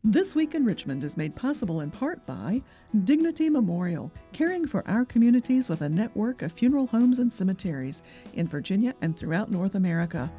This Week in Richmond is made possible in part by Dignity Memorial, caring for our communities with a network of funeral homes and cemeteries in Virginia and throughout North America.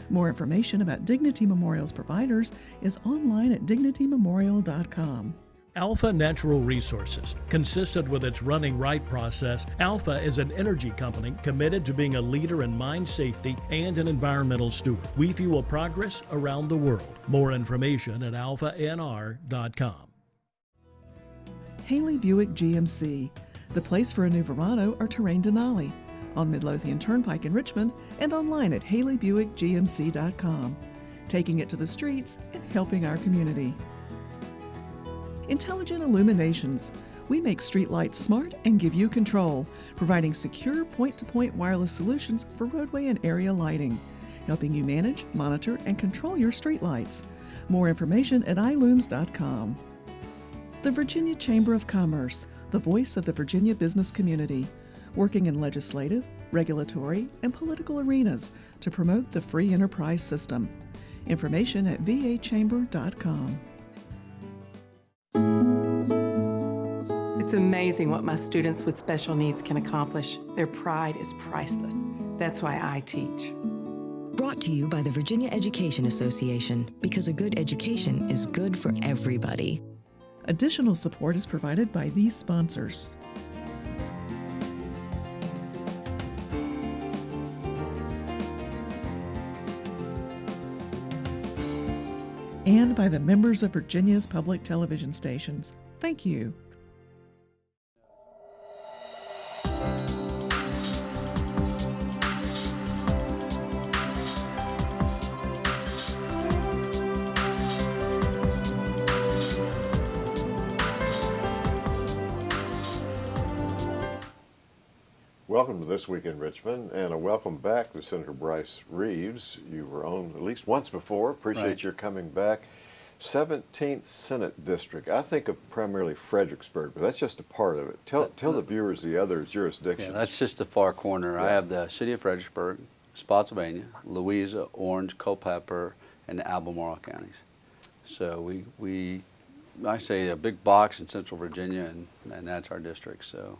More information about Dignity Memorial's providers is online at dignitymemorial.com. Alpha Natural Resources. Consistent with its Running Right process, Alpha is an energy company committed to being a leader in mine safety and an environmental steward. We fuel progress around the world. More information at alphanr.com. Haley Buick GMC, the place for a new Verano or Terrain Denali, on Midlothian Turnpike in Richmond and online at haleybuickgmc.com. Taking it to the streets and helping our community. Intelligent Illuminations. We make streetlights smart and give you control, providing secure point-to-point wireless solutions for roadway and area lighting, helping you manage, monitor, and control your streetlights. More information at ilooms.com. The Virginia Chamber of Commerce, the voice of the Virginia business community, working in legislative, regulatory, and political arenas to promote the free enterprise system. Information at vachamber.com. It's amazing what my students with special needs can accomplish. Their pride is priceless. That's why I teach. Brought to you by the Virginia Education Association, because a good education is good for everybody. Additional support is provided by these sponsors. And by the members of Virginia's public television stations. Thank you. Welcome to This Week in Richmond, and a welcome back to Senator Bryce Reeves. You were on at least once before. Appreciate your coming back. 17th Senate District. I think of primarily Fredericksburg, but that's just a part of it. Tell the viewers the other jurisdictions. Yeah, that's just the far corner. Yeah. I have the city of Fredericksburg, Spotsylvania, Louisa, Orange, Culpeper, and the Albemarle counties. So I say a big box in Central Virginia, and that's our district. So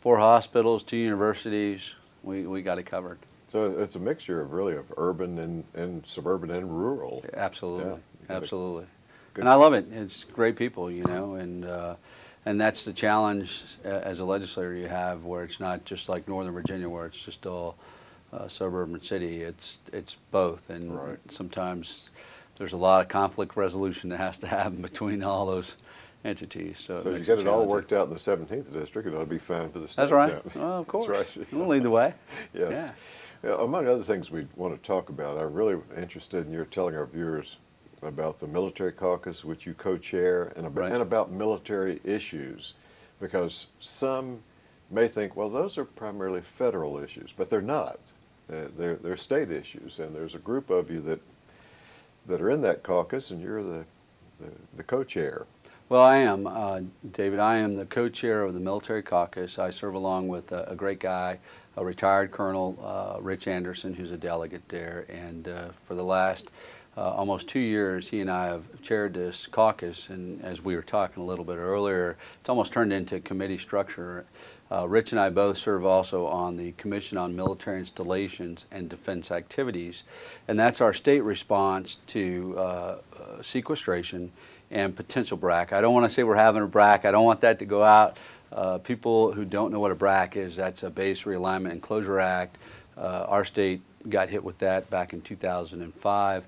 4 hospitals, 2 universities, we got it covered. So it's a mixture of really of urban and suburban and rural. Absolutely, yeah, absolutely. And I love it. It's great people, you know, and that's the challenge as a legislator you have, where it's not just like Northern Virginia, where it's just all suburban city. It's both, and sometimes there's a lot of conflict resolution that has to happen between all those entities. So you get it all worked out in the 17th district, it ought to be fine for the state. That's right. Oh, of course. That's right. We'll lead the way. Yes. Yeah. Among other things we want to talk about, I'm really interested in your telling our viewers about the military caucus, which you co-chair, and about military issues, because some may think, well, those are primarily federal issues, but they're not. They're state issues, and there's a group of you that are in that caucus, and you're the co-chair. Well, I am, David. I am the co-chair of the military caucus. I serve along with a great guy, a retired Colonel, Rich Anderson, who's a delegate there. And for the last almost 2 years, he and I have chaired this caucus. And as we were talking a little bit earlier, it's almost turned into committee structure. Rich and I both serve also on the Commission on Military Installations and Defense Activities. And that's our state response to sequestration and potential BRAC. I don't want to say we're having a BRAC. I don't want that to go out. People who don't know what a BRAC is, that's a Base Realignment and Closure Act. Our state got hit with that back in 2005.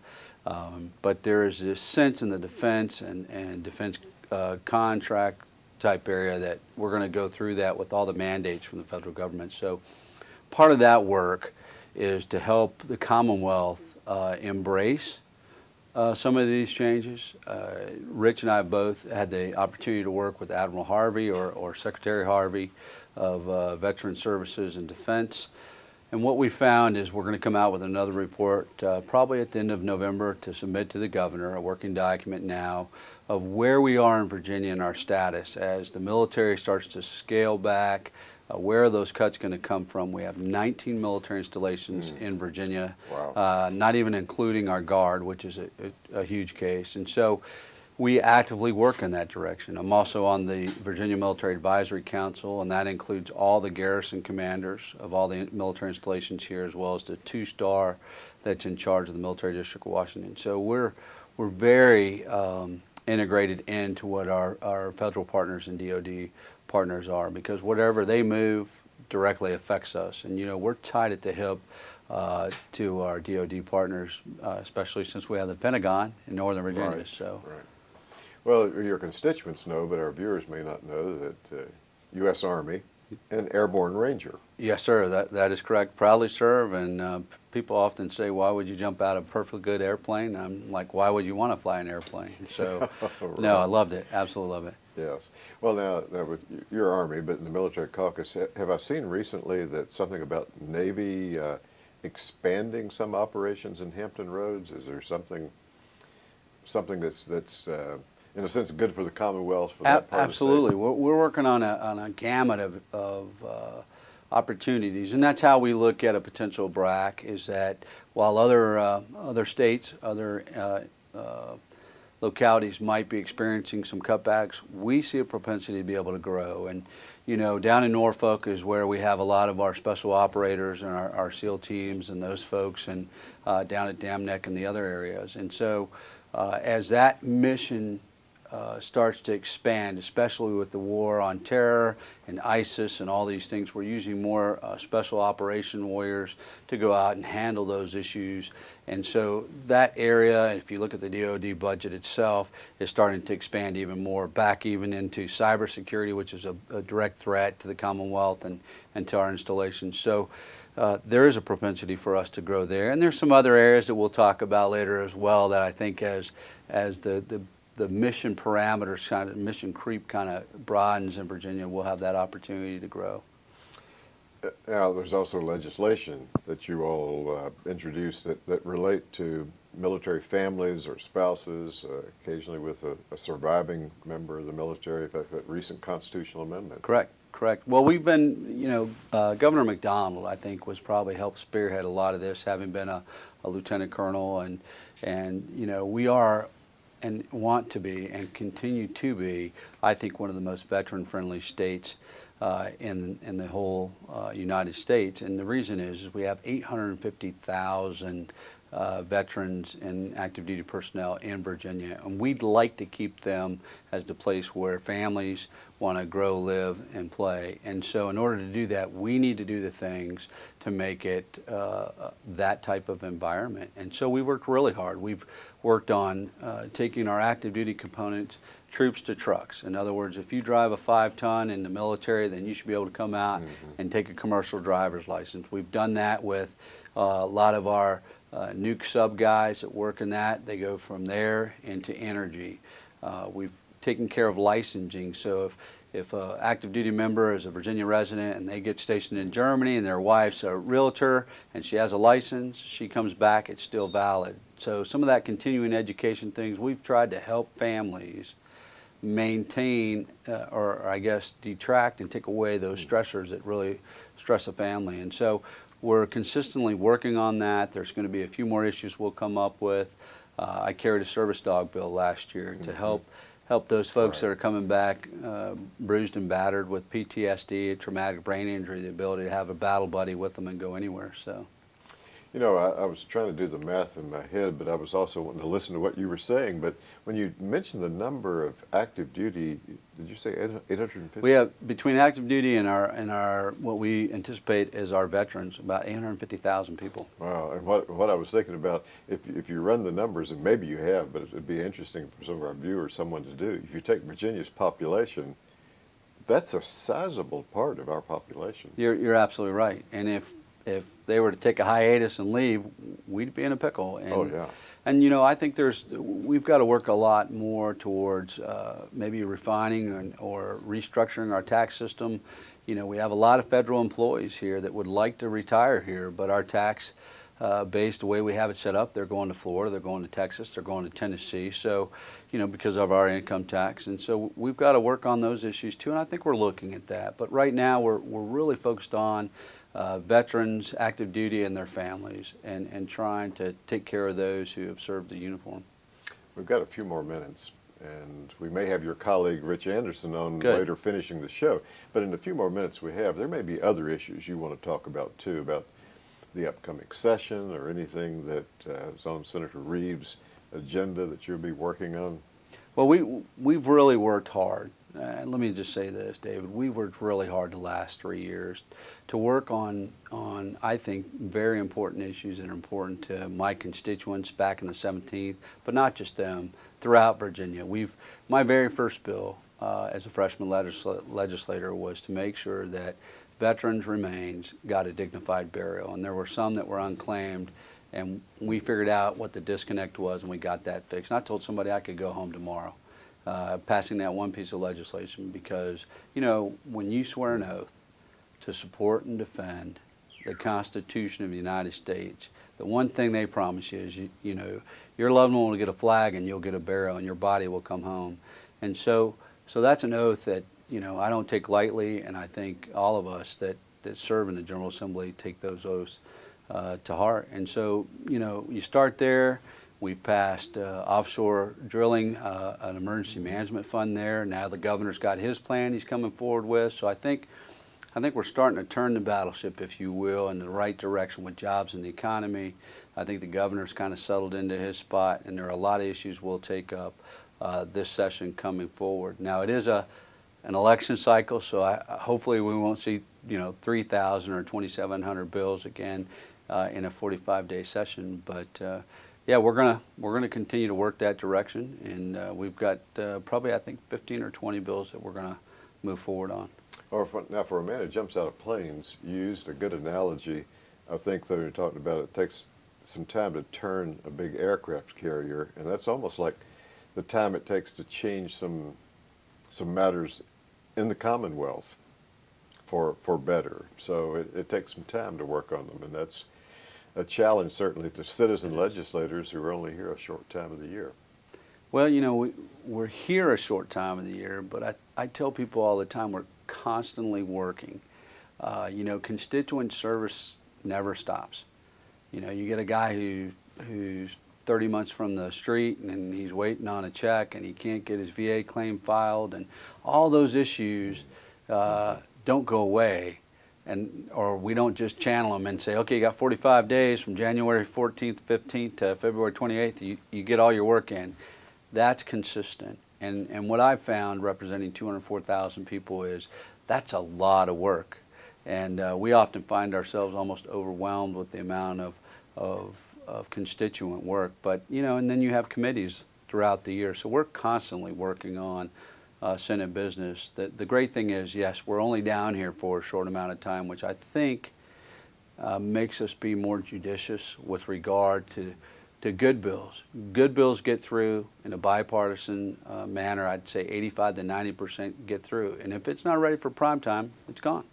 But there is this sense in the defense and defense contract type area that we're going to go through that with all the mandates from the federal government. So part of that work is to help the Commonwealth embrace some of these changes. Rich and I both had the opportunity to work with Admiral Harvey or Secretary Harvey of Veteran Services and Defense. And what we found is we're going to come out with another report probably at the end of November to submit to the governor, a working document now of where we are in Virginia and our status as the military starts to scale back. Where are those cuts going to come from? We have 19 military installations in Virginia, wow. Not even including our Guard, which is a huge case. And so we actively work in that direction. I'm also on the Virginia Military Advisory Council, and that includes all the garrison commanders of all the military installations here, as well as the 2-star that's in charge of the Military District of Washington. So we're very integrated into what our federal partners and DoD partners are, because whatever they move directly affects us. And we're tied at the hip to our DoD partners, especially since we have the Pentagon in Northern Virginia. Right. So. Right. Well, your constituents know, but our viewers may not know that U.S. Army and Airborne Ranger. Yes, sir. That is correct. Proudly serve, and people often say, "Why would you jump out of a perfectly good airplane?" I'm like, "Why would you want to fly an airplane?" So, Right. no, I loved it. Absolutely love it. Yes. Well, now with your Army, but in the military caucus, have I seen recently that something about Navy expanding some operations in Hampton Roads? Is there something that's in a sense good for the Commonwealth? For that part Absolutely. Of the state? We're working on a gamut of opportunities, and that's how we look at a potential BRAC. Is that while other states, other localities might be experiencing some cutbacks, we see a propensity to be able to grow. And down in Norfolk is where we have a lot of our special operators and our SEAL teams and those folks, and down at Dam Neck and the other areas. And so as that mission starts to expand, especially with the war on terror and ISIS and all these things, we're using more special operation warriors to go out and handle those issues. And so that area, if you look at the DoD budget itself, is starting to expand even more, back even into cybersecurity, which is a direct threat to the Commonwealth and to our installations. So there is a propensity for us to grow there. And there's some other areas that we'll talk about later as well that I think as the mission parameters, kind of mission creep kind of broadens in Virginia, we'll have that opportunity to grow. Now, there's also legislation that you all introduced that relate to military families or spouses, occasionally with a surviving member of the military, in fact, that recent constitutional amendment. Correct. Well, we've been, Governor McDonald, I think, was probably helped spearhead a lot of this, having been a lieutenant colonel, and we are and want to be and continue to be, I think, one of the most veteran-friendly states in the whole United States. And the reason is we have 850,000 veterans and active duty personnel in Virginia, and we'd like to keep them as the place where families want to grow, live, and play. And so in order to do that, we need to do the things to make it that type of environment. And so we worked really hard. We've worked on taking our active duty components, troops to trucks. In other words, if you drive a 5-ton in the military, then you should be able to come out and take a commercial driver's license. We've done that with a lot of our nuke sub guys that work in that. They go from there into energy. We've taken care of licensing. So if an active duty member is a Virginia resident and they get stationed in Germany and their wife's a realtor and she has a license, she comes back, it's still valid. So some of that continuing education things, we've tried to help families maintain or I guess detract and take away those stressors that really stress a family. And so we're consistently working on that. There's going to be a few more issues we'll come up with. I carried a service dog bill last year to help those folks that are coming back bruised and battered with PTSD, a traumatic brain injury, the ability to have a battle buddy with them and go anywhere. So, I was trying to do the math in my head, but I was also wanting to listen to what you were saying. But when you mentioned the number of active duty, did you say 850? we have, between active duty and our what we anticipate as our veterans, about 850,000 people. Wow. And what I was thinking about, if you run the numbers, and maybe you have, but it'd be interesting for some of our viewers, someone to do. If you take Virginia's population, that's a sizable part of our population. You're absolutely right. And if they were to take a hiatus and leave, we'd be in a pickle. And, oh, yeah. And, I think we've got to work a lot more towards maybe refining or restructuring our tax system. We have a lot of federal employees here that would like to retire here, but our tax base, the way we have it set up, they're going to Florida, they're going to Texas, they're going to Tennessee, so, because of our income tax. And so we've got to work on those issues too, and I think we're looking at that. But right now we're really focused on veterans, active duty, and their families, and trying to take care of those who have served the uniform. We've got a few more minutes. and we may have your colleague Rich Anderson on Good. later finishing the show. But in the few more minutes we have, there may be other issues you want to talk about too, about the upcoming session or anything that is on Senator Reeves' agenda that you'll be working on. Well, we've really worked hard. And let me just say this, David, we've worked really hard the last 3 years to work on I think, very important issues that are important to my constituents back in the 17th, but not just them, throughout Virginia. My very first bill as a freshman legislator was to make sure that veterans' remains got a dignified burial. And there were some that were unclaimed, and we figured out what the disconnect was, and we got that fixed. And I told somebody I could go home tomorrow. Passing that one piece of legislation, because, you know, when you swear an oath to support and defend the Constitution of the United States, the one thing they promise you is, you know, your loved one will get a flag and you'll get a burial and your body will come home. And so that's an oath that, you know, I don't take lightly, and I think all of us that serve in the General Assembly take those oaths to heart. And so, you know, you start there. We've passed offshore drilling, an emergency management fund there. Now the governor's got his plan he's coming forward with. So I think we're starting to turn the battleship, if you will, in the right direction with jobs and the economy. I think the governor's kind of settled into his spot, and there are a lot of issues we'll take up this session coming forward. Now it is an election cycle, so hopefully we won't see, you know, 3,000 or 2,700 bills again in a 45-day session, but. Yeah, we're gonna continue to work that direction, and we've got probably, I think, 15 or 20 bills that we're gonna move forward on. Now, for a man who jumps out of planes, you used a good analogy. I think that you're talking about it takes some time to turn a big aircraft carrier, and that's almost like the time it takes to change some matters in the Commonwealth for better. So it takes some time to work on them, and that's a challenge certainly to citizen legislators who are only here a short time of the year. Well, you know, we're here a short time of the year, but I tell people all the time we're constantly working. You know, constituent service never stops. You know, you get a guy who's 30 months from the street and he's waiting on a check and he can't get his VA claim filed, and all those issues don't go away. Or we don't just channel them and say, okay, you got 45 days from January 14th, 15th to February 28th, you get all your work in. That's consistent. And what I've found representing 204,000 people is that's a lot of work. And we often find ourselves almost overwhelmed with the amount of constituent work. But, you know, and then you have committees throughout the year. So we're constantly working on Senate business. The great thing is, yes, we're only down here for a short amount of time, which I think makes us be more judicious with regard to good bills. Good bills get through in a bipartisan manner. I'd say 85 to 90% get through. And if it's not ready for prime time, it's gone.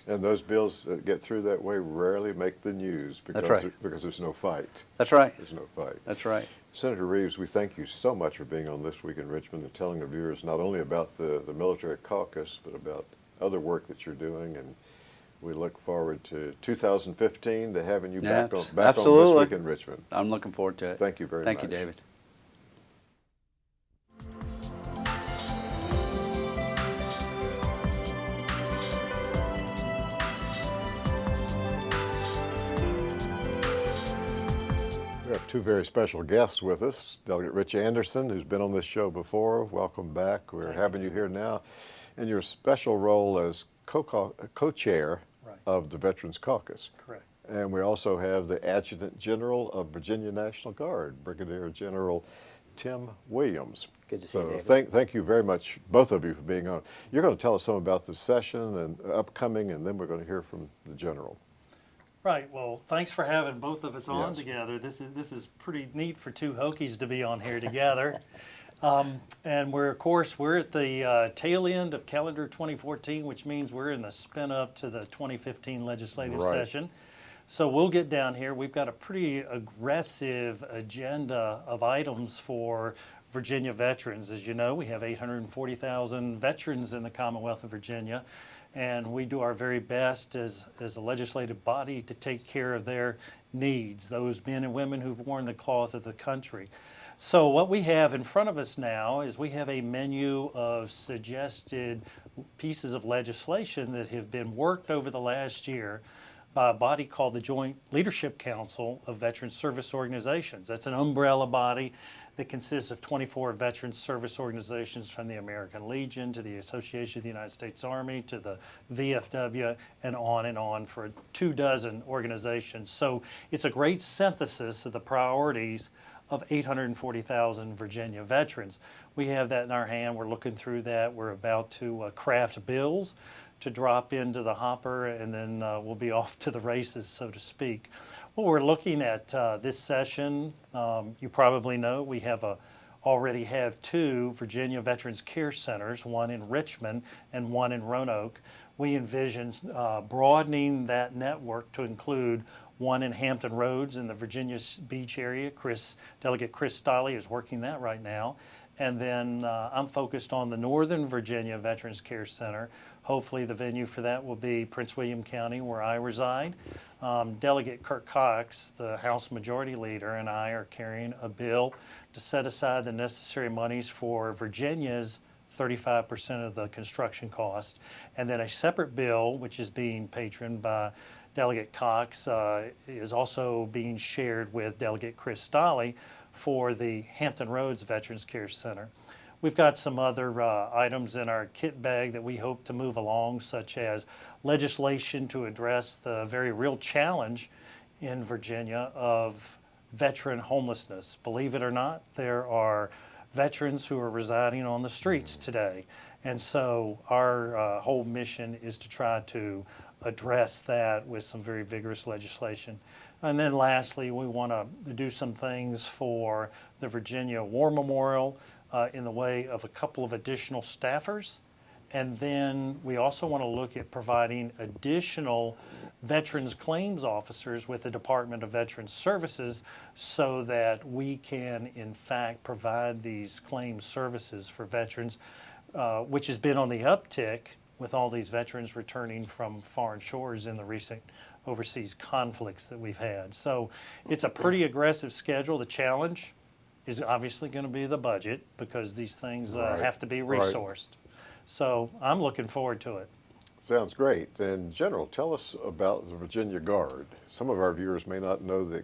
And those bills that get through that way rarely make the news because, That's right. Because there's no fight. That's right. There's no fight. That's right. Senator Reeves, we thank you so much for being on This Week in Richmond and telling our viewers not only about the military caucus, but about other work that you're doing. And we look forward to 2015 to having you back on This Week in Richmond. I'm looking forward to it. Thank you very much. Thank you, David. We have two very special guests with us. Delegate Rich Anderson, who's been on this show before. Welcome back. We're having you here now in your special role as co-chair of the Veterans Caucus. Correct. And we also have the Adjutant General of Virginia National Guard, Brigadier General Tim Willliams. Good to see you, David. Thank you very much, both of you, for being on. You're going to tell us some about the session and upcoming, and then we're going to hear from the General. Right. Well, thanks for having both of us on Yes. together. This is pretty neat for two Hokies to be on here together. And we're at the tail end of calendar 2014, which means we're in the spin up to the 2015 legislative session. So we'll get down here. We've got a pretty aggressive agenda of items for Virginia veterans. As you know, we have 840,000 veterans in the Commonwealth of Virginia, and we do our very best as a legislative body to take care of their needs, those men and women who've worn the cloth of the country. So what we have in front of us now is we have a menu of suggested pieces of legislation that have been worked over the last year by a body called the Joint Leadership Council of Veteran Service Organizations. That's an umbrella body that consists of 24 veteran service organizations, from the American Legion to the Association of the United States Army to the VFW and on for 24 organizations. So it's a great synthesis of the priorities of 840,000 Virginia veterans. We have that in our hand. We're looking through that. We're about to craft bills to drop into the hopper, and then we'll be off to the races, so to speak. What we're looking at this session, you probably know, we already have 2 Virginia Veterans Care Centers, one in Richmond and one in Roanoke. We envision broadening that network to include one in Hampton Roads in the Virginia Beach area. Delegate Chris Stolley is working that right now. And then I'm focused on the Northern Virginia Veterans Care Center. Hopefully the venue for that will be Prince William County, where I reside. Delegate Kirk Cox, the House Majority Leader, and I are carrying a bill to set aside the necessary monies for Virginia's 35% of the construction cost. And then a separate bill, which is being patroned by Delegate Cox, is also being shared with Delegate Chris Stolley for the Hampton Roads Veterans Care Center. We've got some other items in our kit bag that we hope to move along, such as legislation to address the very real challenge in Virginia of veteran homelessness. Believe it or not, there are veterans who are residing on the streets today. And so our whole mission is to try to address that with some very vigorous legislation. And then lastly, we want to do some things for the Virginia War Memorial in the way of a couple of additional staffers. And then we also want to look at providing additional veterans claims officers with the Department of Veterans Services so that we can, in fact, provide these claims services for veterans, which has been on the uptick with all these veterans returning from foreign shores in the recent overseas conflicts that we've had. So it's a pretty aggressive schedule. The challenge is obviously going to be the budget, because these things have to be resourced. So I'm looking forward to it. Sounds great. And General, tell us about the Virginia Guard. Some of our viewers may not know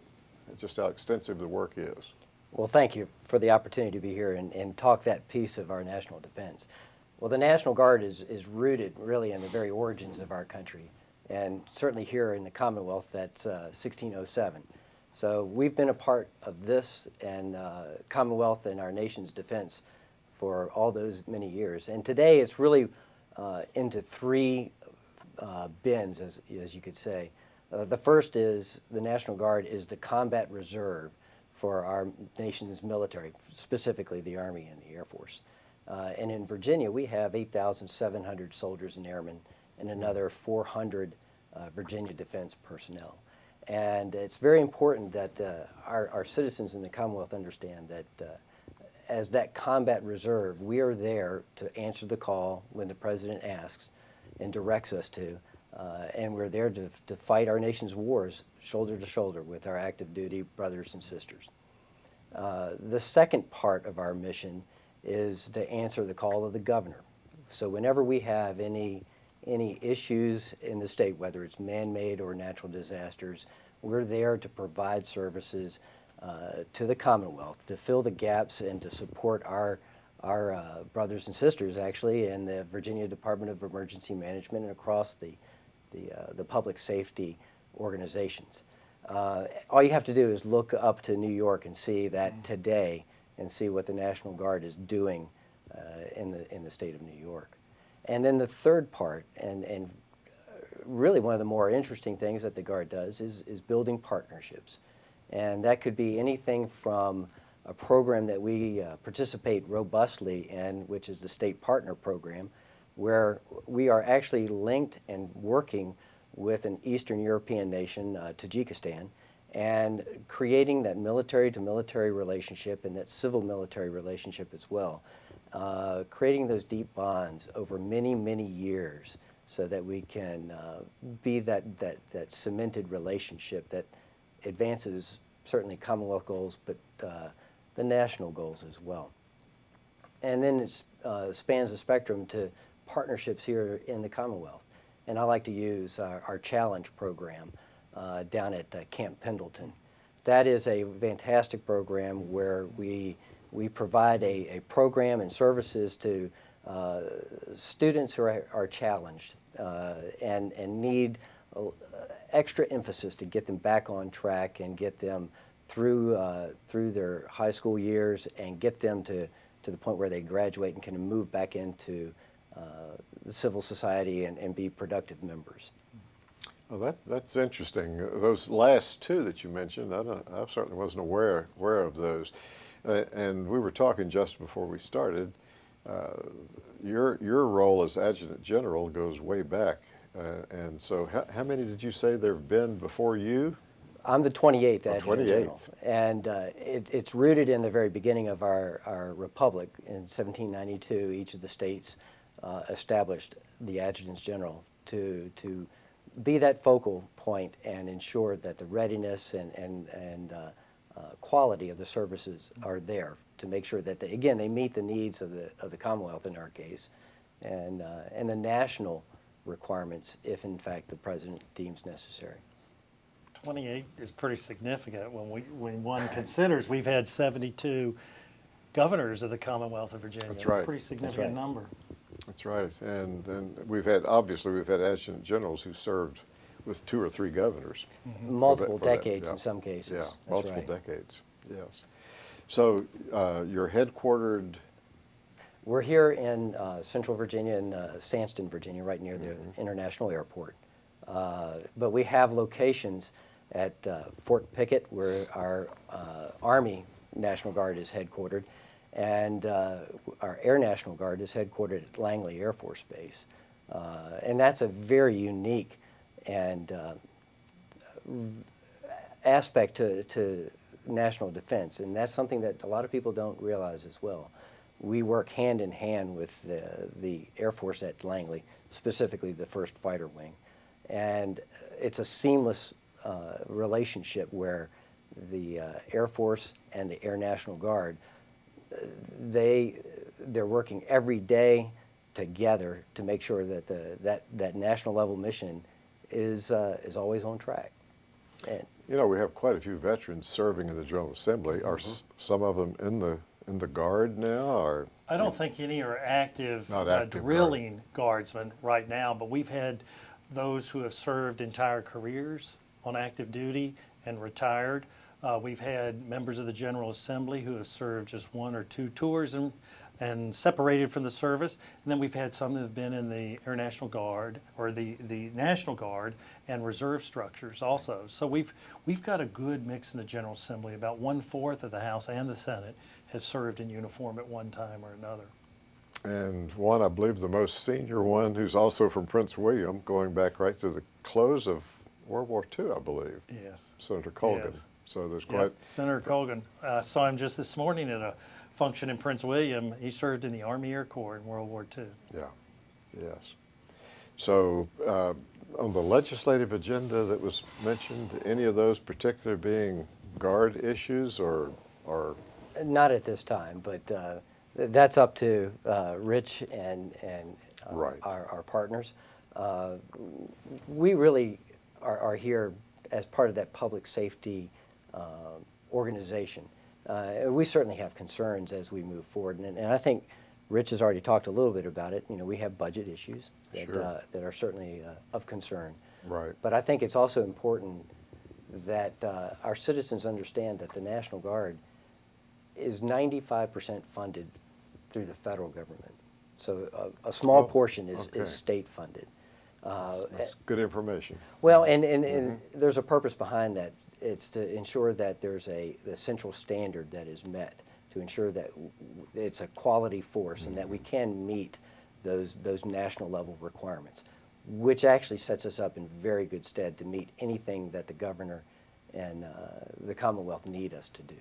just how extensive the work is. Well, thank you for the opportunity to be here and talk that piece of our national defense. Well, the National Guard is rooted really in the very origins of our country, and certainly here in the Commonwealth, that's 1607. So we've been a part of this and Commonwealth and our nation's defense for all those many years. And today it's really into 3 bins, as you could say. The first is the National Guard is the combat reserve for our nation's military, specifically the Army and the Air Force. And in Virginia, we have 8,700 soldiers and airmen and another 400 Virginia defense personnel. And it's very important that our citizens in the Commonwealth understand that as that combat reserve, we are there to answer the call when the President asks and directs us to, and we're there to fight our nation's wars shoulder to shoulder with our active duty brothers and sisters. The second part of our mission is to answer the call of the governor. So whenever we have any issues in the state, whether it's man-made or natural disasters, we're there to provide services to the Commonwealth, to fill the gaps and to support our brothers and sisters, actually, in the Virginia Department of Emergency Management and across the public safety organizations. All you have to do is look up to New York and see that today, and see what the National Guard is doing in the state of New York. And then the third part, and really one of the more interesting things that the Guard does is building partnerships. And that could be anything from a program that we participate robustly in, which is the State Partner Program, where we are actually linked and working with an Eastern European nation, Tajikistan, and creating that military-to-military relationship and that civil-military relationship as well, creating those deep bonds over many, many years so that we can be that cemented relationship that advances certainly Commonwealth goals, but the national goals as well. And then it spans the spectrum to partnerships here in the Commonwealth. And I like to use our challenge program down at Camp Pendleton. That is a fantastic program where we provide a program and services to students who are challenged and need extra emphasis to get them back on track and get them through their high school years and get them to the point where they graduate and can move back into the civil society and be productive members. Well, that's interesting. Those last two that you mentioned, I certainly wasn't aware of those. And we were talking just before we started. Your role as Adjutant General goes way back. And so how many did you say there have been before you? I'm the 28th Adjutant 28th. General. And it's rooted in the very beginning of our republic. In 1792, each of the states established the Adjutants General to be that focal point and ensure that the readiness and quality of the services are there to make sure that they meet the needs of the Commonwealth in our case, and the national requirements if in fact the President deems necessary. 28 is pretty significant when one considers we've had 72 governors of the Commonwealth of Virginia. That's right. A pretty significant number. That's right. And we've had Adjutant Generals who served with 2 or 3 governors. Multiple for that, decades yeah. in some cases. Yeah, That's multiple right. decades, yes. So you're headquartered? We're here in Central Virginia in Sandston, Virginia, right near the International Airport. But we have locations at Fort Pickett, where our Army National Guard is headquartered, and our Air National Guard is headquartered at Langley Air Force Base. And that's a very unique and aspect to national defense, and that's something that a lot of people don't realize as well. We work hand in hand with the Air Force at Langley, specifically the 1st Fighter Wing. And it's a seamless relationship where the Air Force and the Air National Guard, they're working every day together to make sure that that national level mission is always on track. And, You know, we have quite a few veterans serving in the General Assembly. Are some of them in the Guard now? Or I don't think any are active, Not active drilling guardsmen right now, but we've had those who have served entire careers on active duty and retired. We've had members of the General Assembly who have served just 1 or 2 tours and separated from the service. And then we've had some that have been in the Air National Guard or the National Guard and reserve structures also. So we've got a good mix in the General Assembly. About 1/4 of the House and the Senate have served in uniform at one time or another. And one, I believe the most senior one, who's also from Prince William, going back right to the close of World War II, I believe. Yes. Senator Colgan. Yes. So there's Yep. quite... Senator Colgan. Saw him just this morning at a function in Prince William. He served in the Army Air Corps in World War II. Yeah, yes. So on the legislative agenda that was mentioned, any of those particular being Guard issues or not at this time, but that's up to Rich and Right. our partners. We really are here as part of that public safety organization. We certainly have concerns as we move forward, and I think Rich has already talked a little bit about it. You know, we have budget issues that, Sure. that are certainly of concern. Right. But I think it's also important that our citizens understand that the National Guard is 95% funded through the federal government. So a small portion okay. is state funded. That's good information. Well, and there's a purpose behind that. It's to ensure that there's the central standard that is met, to ensure that it's a quality force and that we can meet those national level requirements, which actually sets us up in very good stead to meet anything that the governor and the Commonwealth need us to do.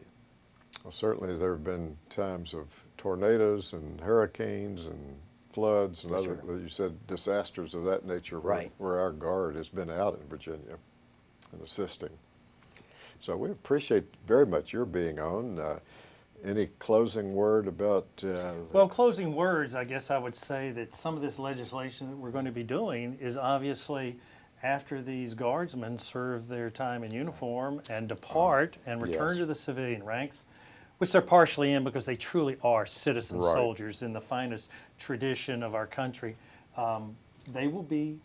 Well, certainly there have been times of tornadoes and hurricanes and floods and Yes, other, sir. you said, disasters of that nature Right. where our Guard has been out in Virginia and assisting. So we appreciate very much your being on. Any closing word about? Well, closing words, I guess I would say that some of this legislation that we're going to be doing is obviously after these guardsmen serve their time in uniform and depart and return Yes. to the civilian ranks, which they're partially in because they truly are citizen Right. soldiers in the finest tradition of our country. They will be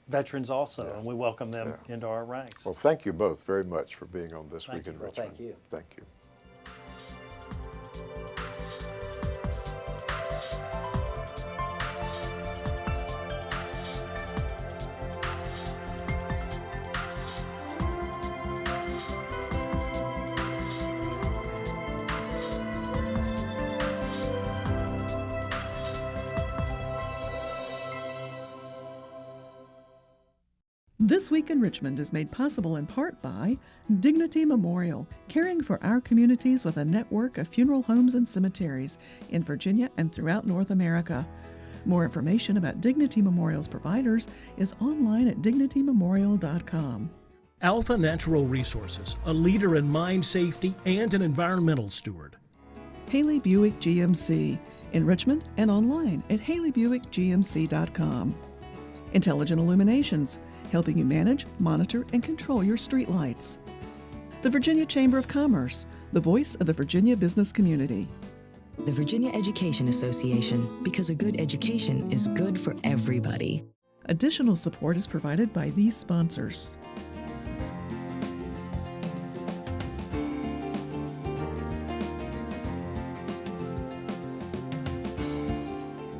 veterans also, Yeah. and we welcome them Yeah. into our ranks. Well, thank you both very much for being on This Thank Week in you. Well, Richmond. thank you. Thank you. This Week in Richmond is made possible in part by Dignity Memorial, caring for our communities with a network of funeral homes and cemeteries in Virginia and throughout North America. More information about Dignity Memorial's providers is online at dignitymemorial.com. Alpha Natural Resources, a leader in mine safety and an environmental steward. Haley Buick GMC in Richmond and online at haleybuickgmc.com. Intelligent Illuminations, helping you manage, monitor, and control your streetlights. The Virginia Chamber of Commerce, the voice of the Virginia business community. The Virginia Education Association, because a good education is good for everybody. Additional support is provided by these sponsors.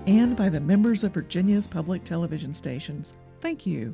And by the members of Virginia's public television stations. Thank you.